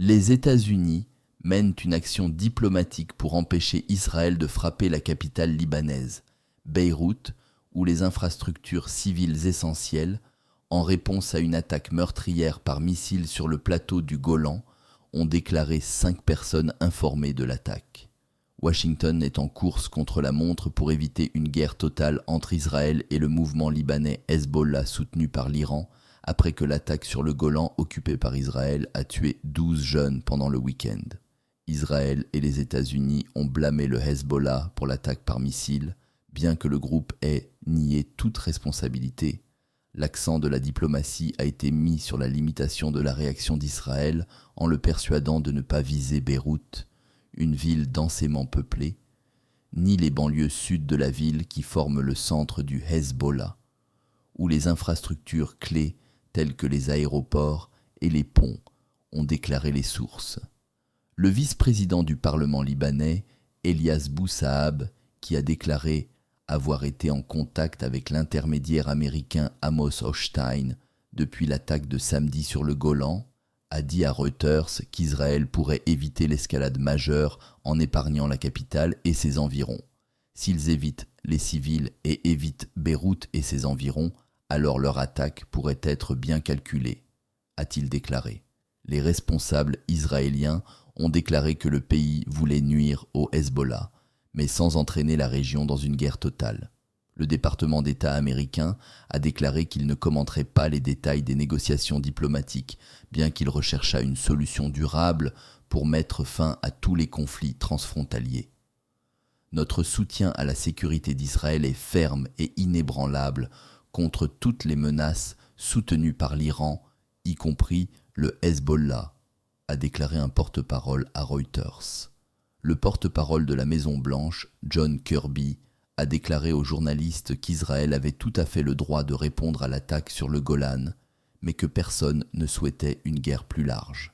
Les États-Unis mènent une action diplomatique pour empêcher Israël de frapper la capitale libanaise, Beyrouth, ou les infrastructures civiles essentielles, en réponse à une attaque meurtrière par missile sur le plateau du Golan, ont déclaré 5 personnes informées de l'attaque. Washington est en course contre la montre pour éviter une guerre totale entre Israël et le mouvement libanais Hezbollah soutenu par l'Iran, après que l'attaque sur le Golan occupé par Israël a tué 12 jeunes pendant le week-end. Israël et les États-Unis ont blâmé le Hezbollah pour l'attaque par missile, bien que le groupe ait nié toute responsabilité. L'accent de la diplomatie a été mis sur la limitation de la réaction d'Israël en le persuadant de ne pas viser Beyrouth, une ville densément peuplée, ni les banlieues sud de la ville qui forment le centre du Hezbollah, où les infrastructures clés telles que les aéroports et les ponts ont déclaré les sources. Le vice-président du Parlement libanais, Elias Boussaab, qui a déclaré avoir été en contact avec l'intermédiaire américain Amos Hochstein depuis l'attaque de samedi sur le Golan, a dit à Reuters qu'Israël pourrait éviter l'escalade majeure en épargnant la capitale et ses environs. S'ils évitent les civils et évitent Beyrouth et ses environs, alors leur attaque pourrait être bien calculée, a-t-il déclaré. Les responsables israéliens ont déclaré que le pays voulait nuire au Hezbollah, mais sans entraîner la région dans une guerre totale. Le département d'État américain a déclaré qu'il ne commenterait pas les détails des négociations diplomatiques, bien qu'il recherchât une solution durable pour mettre fin à tous les conflits transfrontaliers. Notre soutien à la sécurité d'Israël est ferme et inébranlable contre toutes les menaces soutenues par l'Iran, y compris le Hezbollah, a déclaré un porte-parole à Reuters. Le porte-parole de la Maison-Blanche, John Kirby, a déclaré aux journalistes qu'Israël avait tout à fait le droit de répondre à l'attaque sur le Golan, mais que personne ne souhaitait une guerre plus large.